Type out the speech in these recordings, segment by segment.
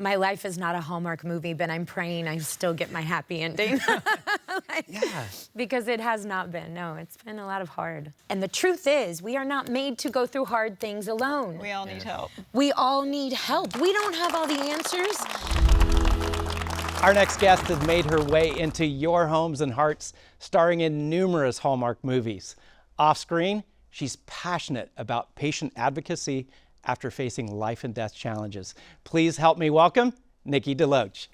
my life is not a Hallmark movie, but I'm praying I still get my happy ending. Yeah. Because it has not been. No, it's been a lot of hard. And the truth is, we are not made to go through hard things alone. We all need help. We all need help. We don't have all the answers. Our next guest has made her way into your homes and hearts, starring in numerous Hallmark movies. Off screen, she's passionate about patient advocacy after facing life and death challenges. Please help me welcome Nikki DeLoach.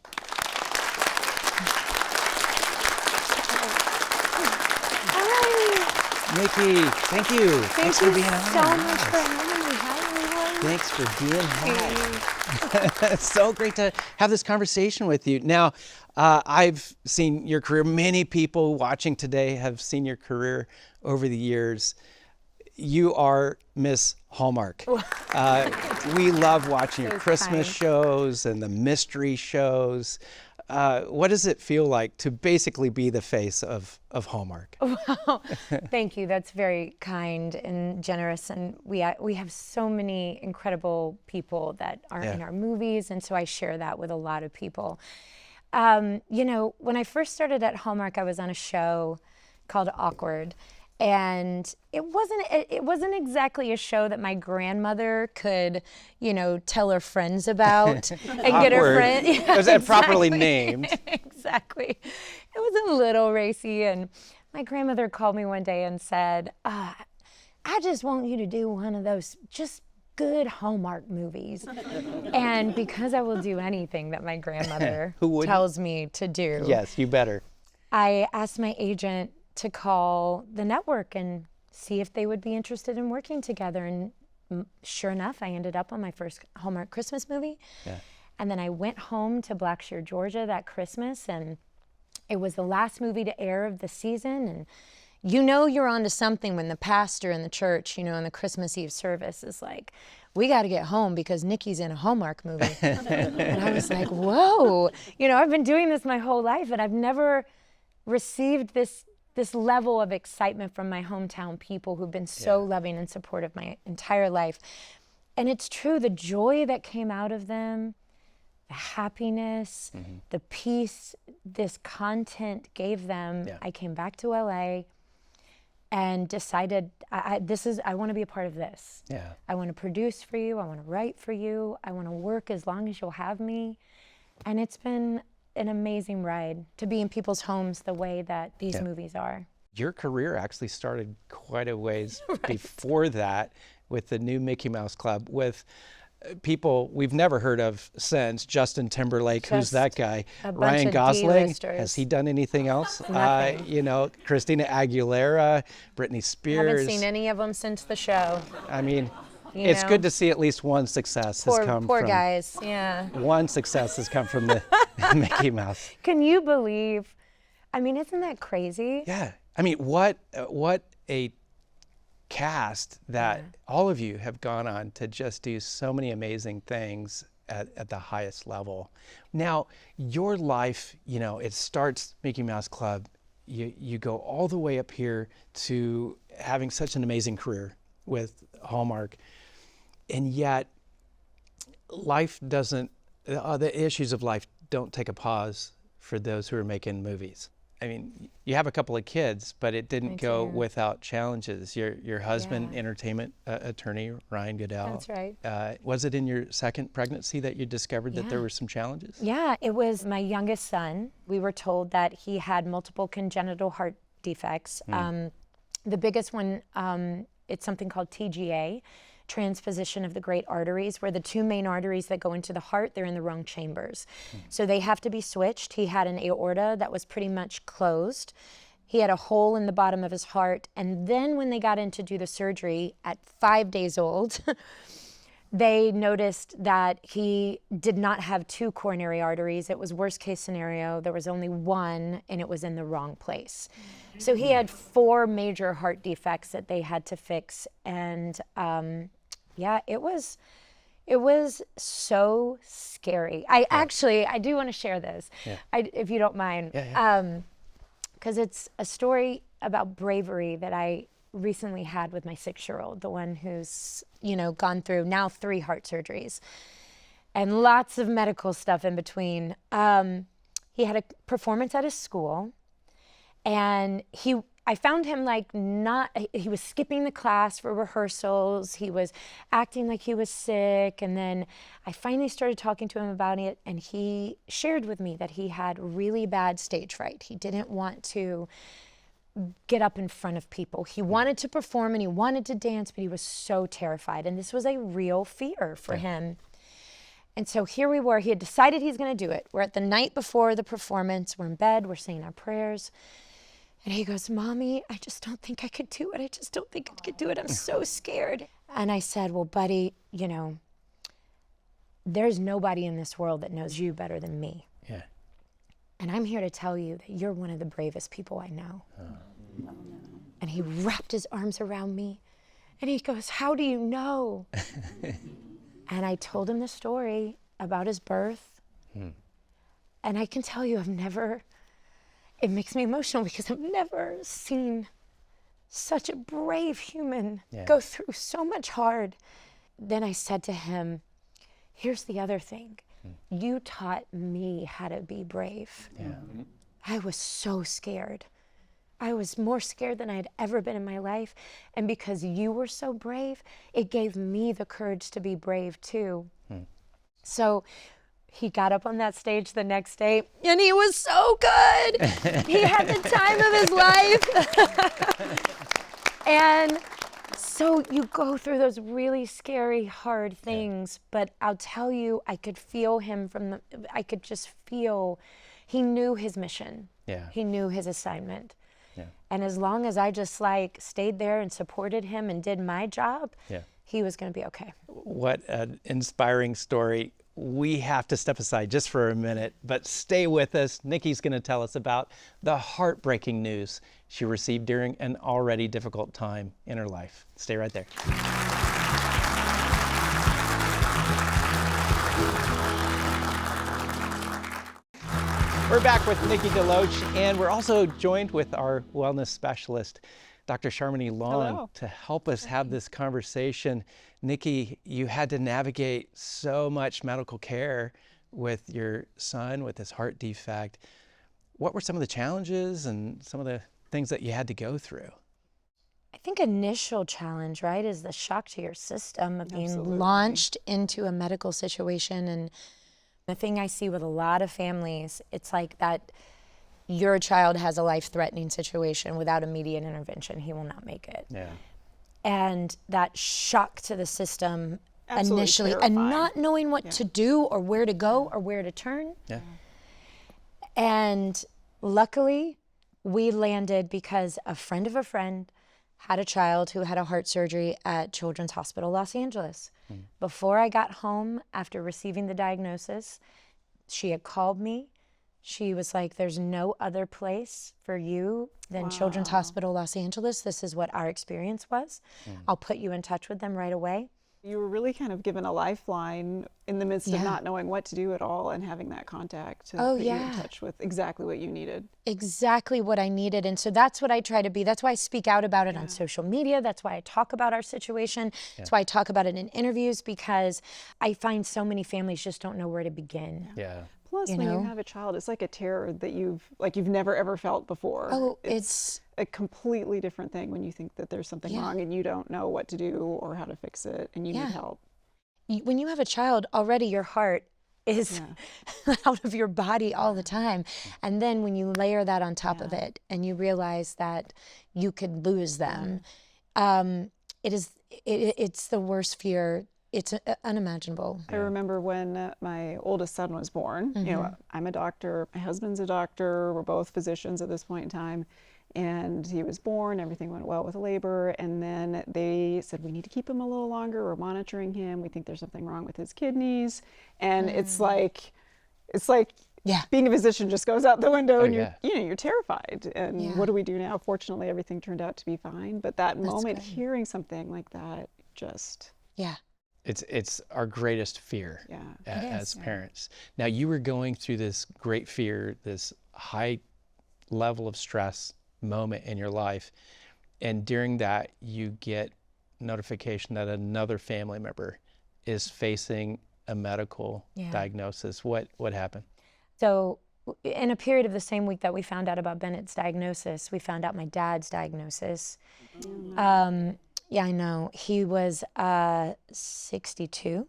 Hi. Nikki, thank you. Thanks for being on. Thank you so much for having me. Hi, everyone. Thanks for being here. It's so great to have this conversation with you. Now, I've seen your career. Many people watching today have seen your career over the years. You are Miss Hallmark. We love watching your Christmas shows and the mystery shows. What does it feel like to basically be the face of Hallmark? Wow, thank you. That's very kind and generous. And we have so many incredible people that are in our movies, and so I share that with a lot of people. You know, when I first started at Hallmark, I was on a show called Awkward. And it wasn't exactly a show that my grandmother could, you know, tell her friends about and get her friends. Yeah, was that properly named? Exactly. It was a little racy, and my grandmother called me one day and said, "I just want you to do one of those just good Hallmark movies." And because I will do anything that my grandmother tells me to do. Yes, you better. I asked my agent to call the network and see if they would be interested in working together. And sure enough, I ended up on my first Hallmark Christmas movie. Yeah. And then I went home to Blackshear, Georgia that Christmas, and it was the last movie to air of the season. And you know you're onto something when the pastor in the church, you know, in the Christmas Eve service is like, "We got to get home because Nikki's in a Hallmark movie." And I was like, whoa. You know, I've been doing this my whole life, and I've never received this level of excitement from my hometown people who've been so loving and supportive my entire life. And it's true, the joy that came out of them, the happiness, the peace this content gave them. I came back to LA and decided I want to be a part of this. I want to produce for you, I want to write for you, I want to work as long as you'll have me. And it's been an amazing ride to be in people's homes the way that these movies are. Your career actually started quite a ways before that with the new Mickey Mouse Club with people we've never heard of since. Justin Timberlake, who's that guy? Ryan Gosling, has he done anything else? You know, Christina Aguilera, Britney Spears. Haven't seen any of them since the show. I mean, it's good to see at least one success has come from. Poor guys, yeah. One success has come from the Mickey Mouse. Can you believe? I mean, isn't that crazy? Yeah. I mean, what a cast that all of you have gone on to just do so many amazing things at the highest level. Now, your life, you know, it starts Mickey Mouse Club. You go all the way up here to having such an amazing career with Hallmark. And yet, life doesn't, the issues of life don't take a pause for those who are making movies. I mean, you have a couple of kids, but it didn't go without challenges. Your husband, entertainment attorney, Ryan Goodell. That's right. Was it in your second pregnancy that you discovered that there were some challenges? Yeah, it was my youngest son. We were told that he had multiple congenital heart defects. The biggest one, it's something called TGA, transposition of the great arteries, where the two main arteries that go into the heart, they're in the wrong chambers. So they have to be switched. He had an aorta that was pretty much closed. He had a hole in the bottom of his heart. And then when they got in to do the surgery at 5 days old, they noticed that he did not have two coronary arteries. It was worst case scenario. There was only one, and it was in the wrong place. So he had 4 major heart defects that they had to fix. And yeah, it was so scary. I do want to share this, if you don't mind. Because it's a story about bravery that I recently had with my 6-year-old, the one who's, you know, gone through now 3 heart surgeries. and lots of medical stuff in between. He had a performance at his school, and I found him he was skipping the class for rehearsals. He was acting like he was sick. And then I finally started talking to him about it. And he shared with me that he had really bad stage fright. He didn't want to get up in front of people. He wanted to perform and he wanted to dance, but he was so terrified. And this was a real fear for him. And so here we were. He had decided he's going to do it. We're at the night before the performance. We're in bed. We're saying our prayers. And he goes, Mommy, I just don't think I could do it. I just don't think I could do it. I'm so scared. And I said, well, buddy, there's nobody in this world that knows you better than me. Yeah. And I'm here to tell you that you're one of the bravest people I know. Oh. And he wrapped his arms around me and he goes, how do you know? And I told him the story about his birth. And I can tell you, it makes me emotional because I've never seen such a brave human go through so much hard. Then I said to him, here's the other thing. You taught me how to be brave. Yeah. I was so scared. I was more scared than I had ever been in my life. And because you were so brave, it gave me the courage to be brave too. So he got up on that stage the next day and he was so good. He had the time of his life. And so you go through those really scary, hard things, but I'll tell you, I could feel him I could just feel, he knew his mission. Yeah. He knew his assignment. Yeah. And as long as I just stayed there and supported him and did my job, he was going to be okay. What an inspiring story. We have to step aside just for a minute, but stay with us. Nikki's going to tell us about the heartbreaking news she received during an already difficult time in her life. Stay right there. We're back with Nikki DeLoach, and we're also joined with our wellness specialist, Dr. Sharmini Long, to help us have this conversation. Nikki, you had to navigate so much medical care with your son with his heart defect. What were some of the challenges and some of the things that you had to go through? I think initial challenge, right, is the shock to your system of being launched into a medical situation. And the thing I see with a lot of families, it's like that your child has a life-threatening situation without immediate intervention. He will not make it. Yeah. And that shock to the system initially, terrifying. And not knowing what to do or where to go or where to turn. Yeah. And luckily, we landed because a friend of a friend had a child who had a heart surgery at Children's Hospital Los Angeles. Before I got home after receiving the diagnosis, she had called me. She was like, there's no other place for you than Children's Hospital Los Angeles. This is what our experience was. I'll put you in touch with them right away. You were really kind of given a lifeline in the midst of not knowing what to do at all and having that contact to put you in touch with exactly what you needed. Exactly what I needed. And so that's what I try to be. That's why I speak out about it on social media. That's why I talk about our situation. That's why I talk about it in interviews, because I find so many families just don't know where to begin. Yeah. Plus, when you have a child, it's like a terror that you've never ever felt before. Oh, it's a completely different thing when you think that there's something wrong and you don't know what to do or how to fix it and you need help. When you have a child, already your heart is out of your body all the time. And then when you layer that on top of it and you realize that you could lose them, it's the worst fear. It's unimaginable. I remember when my oldest son was born, you know, I'm a doctor, my husband's a doctor, we're both physicians at this point in time, and he was born, everything went well with labor, and then they said, we need to keep him a little longer, we're monitoring him, we think there's something wrong with his kidneys, and it's like being a physician just goes out the window and you're terrified, and what do we do now? Fortunately, everything turned out to be fine, but that moment hearing something like that just... It's our greatest fear as parents. Now, you were going through this great fear, this high level of stress moment in your life, and during that, you get notification that another family member is facing a medical diagnosis. What happened? So in a period of the same week that we found out about Bennett's diagnosis, we found out my dad's diagnosis. Yeah, I know. He was 62,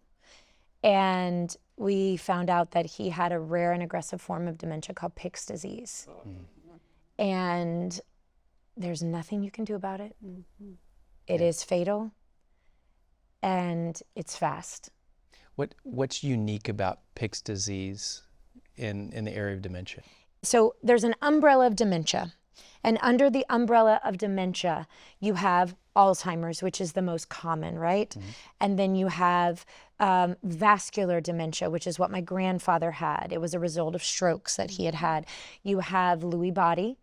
and we found out that he had a rare and aggressive form of dementia called Pick's disease. And there's nothing you can do about it. It is fatal, and it's fast. What's unique about Pick's disease in the area of dementia? So there's an umbrella of dementia. And under the umbrella of dementia, you have Alzheimer's, which is the most common, right? And then you have vascular dementia, which is what my grandfather had. It was a result of strokes that he had had. You have Lewy body,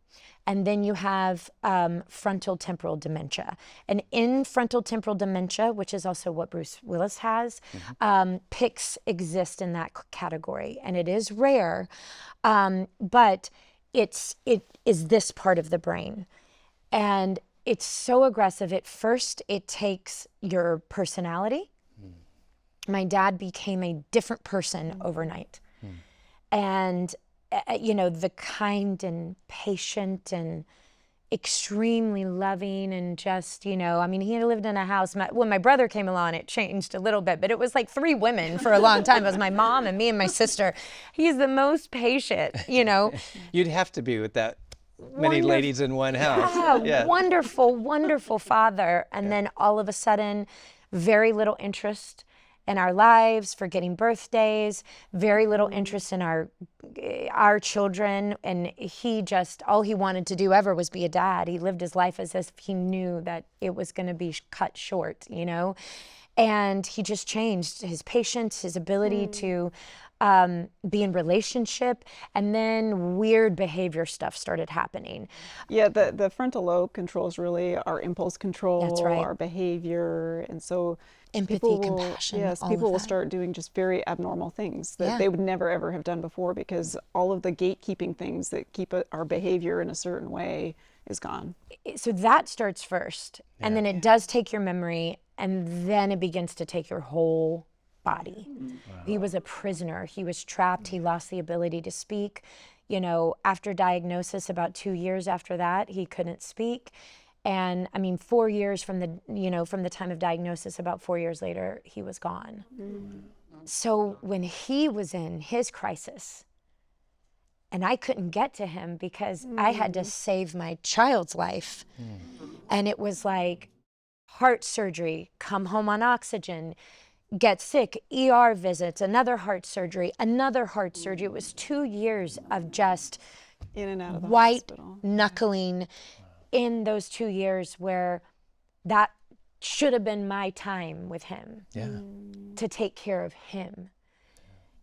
and then you have frontal temporal dementia. And in frontal temporal dementia, which is also what Bruce Willis has, PICs exist in that category. And it is rare, but it is this part of the brain. And it's so aggressive. At first, it takes your personality. My dad became a different person overnight. And, you know, the kind and patient and extremely loving and just, you know, I mean, he lived in a house. When my brother came along, it changed a little bit, but it was like 3 women for a long time. It was my mom and me and my sister. He's the most patient, you know. You'd have to be with that many ladies in one house. Yeah, wonderful, wonderful father. And then all of a sudden, very little interest in our lives, forgetting birthdays, very little interest in our children. And he just, all he wanted to do ever was be a dad. He lived his life as if he knew that it was going to be cut short, you know? And he just changed his patience, his ability to be in relationship, and then weird behavior stuff started happening. Yeah, the frontal lobe controls really our impulse control, That's right. our behavior, and so Empathy, compassion, yes, all people of will that. start doing just very abnormal things that they would never ever have done before, because all of the gatekeeping things that keep our behavior in a certain way is gone. So that starts first, and then it does take your memory, and then it begins to take your whole body. He was a prisoner. He was trapped. He lost the ability to speak. You know, after diagnosis, about 2 years after that, he couldn't speak. And I mean, 4 years from the time of diagnosis, about 4 years later, he was gone. So when he was in his crisis, and I couldn't get to him because I had to save my child's life. And it was like heart surgery, come home on oxygen, get sick, ER visits, another heart surgery, another heart surgery. It was 2 years of just In and out of the white hospital. knuckling in those 2 years, where that should have been my time with him to take care of him.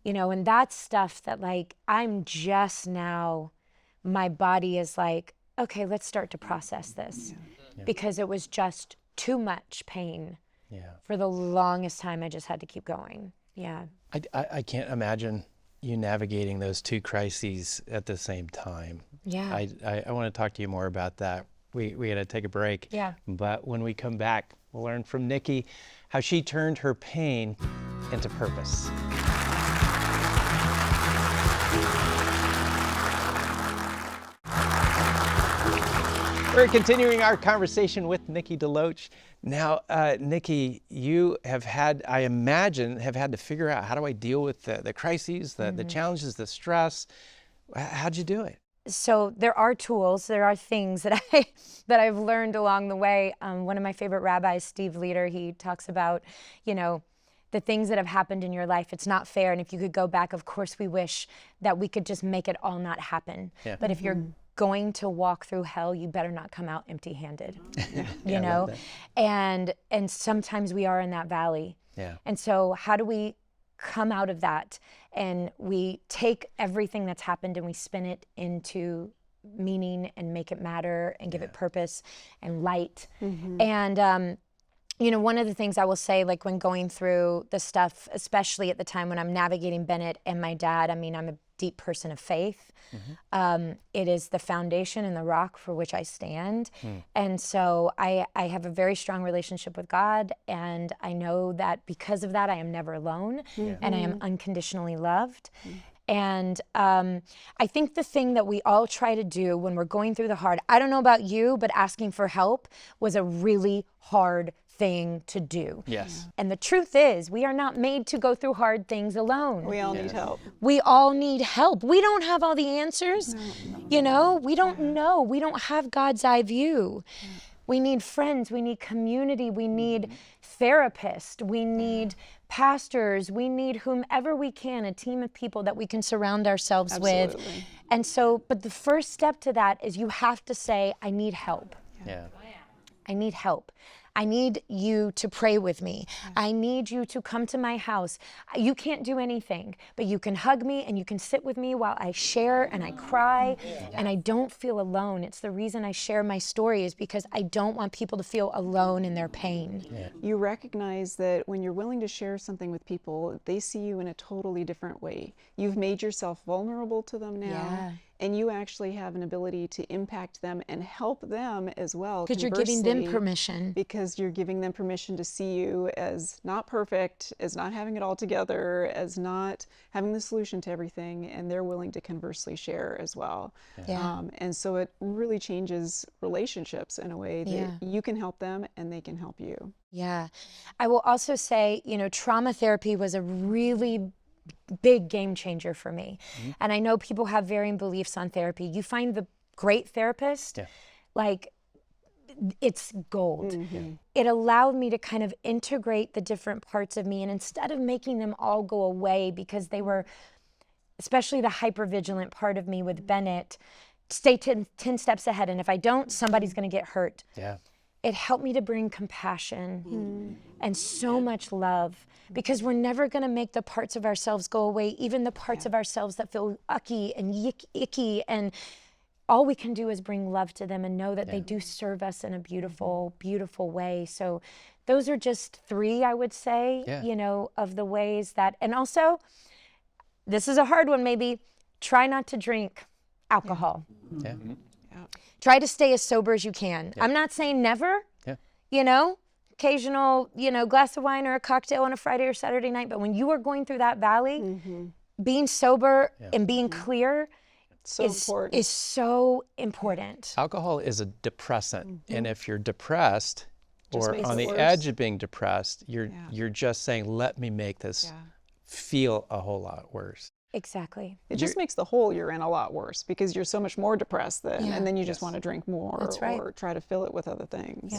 You know, and that's stuff that, like, I'm just now, my body is like, okay, let's start to process this. Because it was just too much pain. For the longest time, I just had to keep going. I can't imagine you navigating those 2 crises at the same time. I want to talk to you more about that. We got to take a break. But when we come back, we'll learn from Nikki how she turned her pain into purpose. We're continuing our conversation with Nikki DeLoach. Now, Nikki, you have had, I imagine, to figure out, how do I deal with the crises, the challenges, the stress? How'd you do it? So there are tools, there are things that I've learned along the way. One of my favorite rabbis, Steve Leder, he talks about, you know, the things that have happened in your life. It's not fair, and if you could go back, of course we wish that we could just make it all not happen. But if you're going to walk through hell, you better not come out empty-handed. You know, and sometimes we are in that valley. And so how do we come out of that? And we take everything that's happened and we spin it into meaning and make it matter and give it purpose and light. And one of the things I will say, like when going through the stuff, especially at the time when I'm navigating Bennett and my dad, I mean, I'm a deep person of faith. It is the foundation and the rock for which I stand. And so I have a very strong relationship with God, and I know that because of that, I am never alone, and I am unconditionally loved. And I think the thing that we all try to do when we're going through the hard, I don't know about you, but asking for help was a really hard thing to do. Yes. And the truth is, we are not made to go through hard things alone. We all need help. We all need help. We don't have all the answers. We don't know. We don't have God's eye view. We need friends. We need community. We need therapists. We need pastors. We need whomever we can, a team of people that we can surround ourselves with. And so, but the first step to that is you have to say, I need help. I need help. I need you to pray with me. I need you to come to my house. You can't do anything, but you can hug me and you can sit with me while I share and I cry and I don't feel alone. It's the reason I share my story, is because I don't want people to feel alone in their pain. You recognize that when you're willing to share something with people, they see you in a totally different way. You've made yourself vulnerable to them now. And you actually have an ability to impact them and help them as well. Because you're giving them permission. Because you're giving them permission to see you as not perfect, as not having it all together, as not having the solution to everything, and they're willing to conversely share as well. And so it really changes relationships in a way that you can help them and they can help you. I will also say, trauma therapy was a really big game changer for me. And I know people have varying beliefs on therapy. You find the great therapist, like, it's gold. It allowed me to kind of integrate the different parts of me, and instead of making them all go away, because they were, especially the hypervigilant part of me with Bennett, stay 10 steps ahead, and if I don't, somebody's going to get hurt. It helped me to bring compassion and so much love, because we're never going to make the parts of ourselves go away, even the parts of ourselves that feel icky and icky. And all we can do is bring love to them and know that they do serve us in a beautiful, beautiful way. So those are just 3, I would say, of the ways that, and also, this is a hard one maybe, try not to drink alcohol. Try to stay as sober as you can. I'm not saying never, occasional, glass of wine or a cocktail on a Friday or Saturday night. But when you are going through that valley, being sober and being clear is so important. Alcohol is a depressant. And if you're depressed or on the edge of being depressed, you're just saying, let me make this feel a whole lot worse. Exactly. It just makes the hole you're in a lot worse, because you're so much more depressed then, and then you just want to drink more or try to fill it with other things.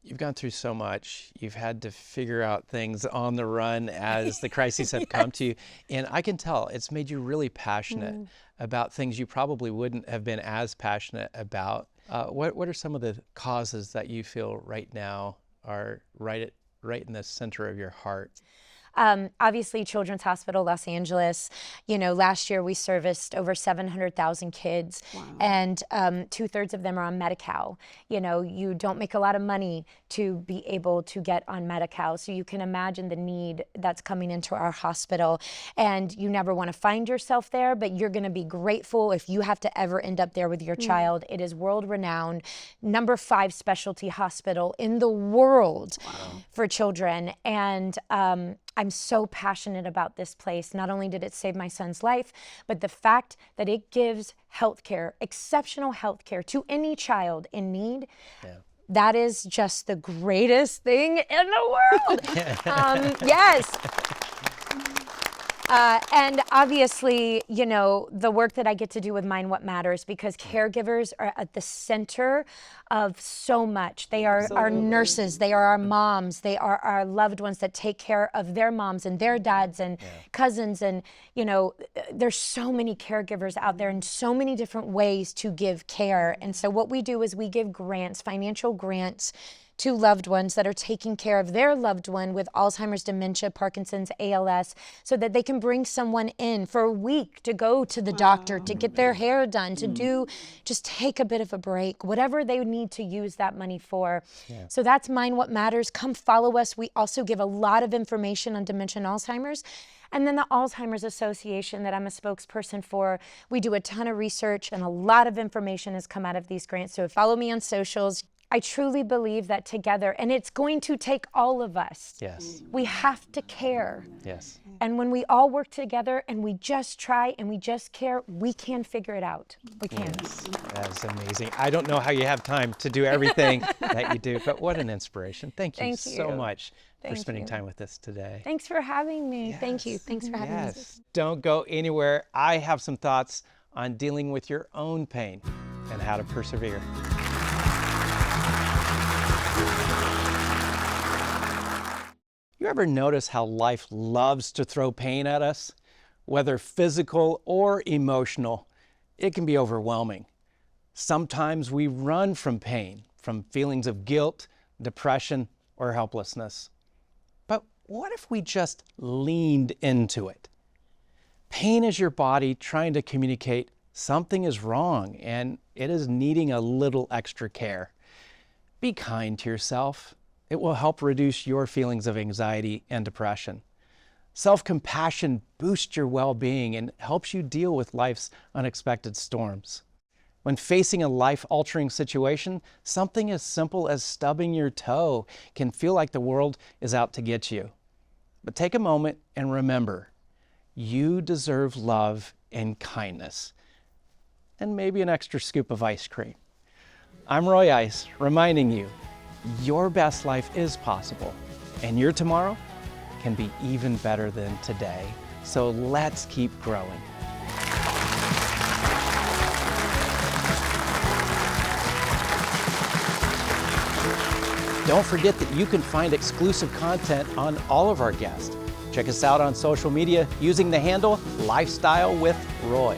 You've gone through so much. You've had to figure out things on the run as the crises have come to you. And I can tell it's made you really passionate about things you probably wouldn't have been as passionate about. What are some of the causes that you feel right now are right in the center of your heart? Obviously, Children's Hospital Los Angeles, last year we serviced over 700,000 kids, and 2/3 of them are on Medi-Cal. You don't make a lot of money to be able to get on Medi-Cal, so you can imagine the need that's coming into our hospital. And you never want to find yourself there, but you're going to be grateful if you have to ever end up there with your child. It is world-renowned, number 5 specialty hospital in the world for children. And I'm so passionate about this place. Not only did it save my son's life, but the fact that it gives healthcare, exceptional healthcare to any child in need. That is just the greatest thing in the world. Yes. And obviously, the work that I get to do with Mind What Matters, because caregivers are at the center of so much. They are our nurses, they are our moms, they are our loved ones that take care of their moms and their dads and cousins. And, there's so many caregivers out there and so many different ways to give care. And so what we do is we give grants, financial grants, to loved ones that are taking care of their loved one with Alzheimer's, dementia, Parkinson's, ALS, so that they can bring someone in for a week to go to the doctor, to get their hair done, to just take a bit of a break, whatever they need to use that money for. So that's Mind What Matters. Come follow us. We also give a lot of information on dementia and Alzheimer's. And then the Alzheimer's Association that I'm a spokesperson for, we do a ton of research and a lot of information has come out of these grants. So follow me on socials. I truly believe that together, and it's going to take all of us. Yes. We have to care. Yes. And when we all work together and we just try and we just care, we can figure it out. We can. Yes. That's amazing. I don't know how you have time to do everything that you do, but what an inspiration. Thank you so much for spending time with us today. Thanks for having me. Yes. Thank you. Thanks for having me. Yes. Don't go anywhere. I have some thoughts on dealing with your own pain and how to persevere. You ever notice how life loves to throw pain at us? Whether physical or emotional, it can be overwhelming. Sometimes we run from pain, from feelings of guilt, depression, or helplessness. But what if we just leaned into it? Pain is your body trying to communicate something is wrong and it is needing a little extra care. Be kind to yourself. It will help reduce your feelings of anxiety and depression. Self-compassion boosts your well-being and helps you deal with life's unexpected storms. When facing a life-altering situation, something as simple as stubbing your toe can feel like the world is out to get you. But take a moment and remember, you deserve love and kindness, and maybe an extra scoop of ice cream. I'm Roy Ice, reminding you, your best life is possible, and your tomorrow can be even better than today. So let's keep growing. Don't forget that you can find exclusive content on all of our guests. Check us out on social media using the handle Lifestyle with Roy.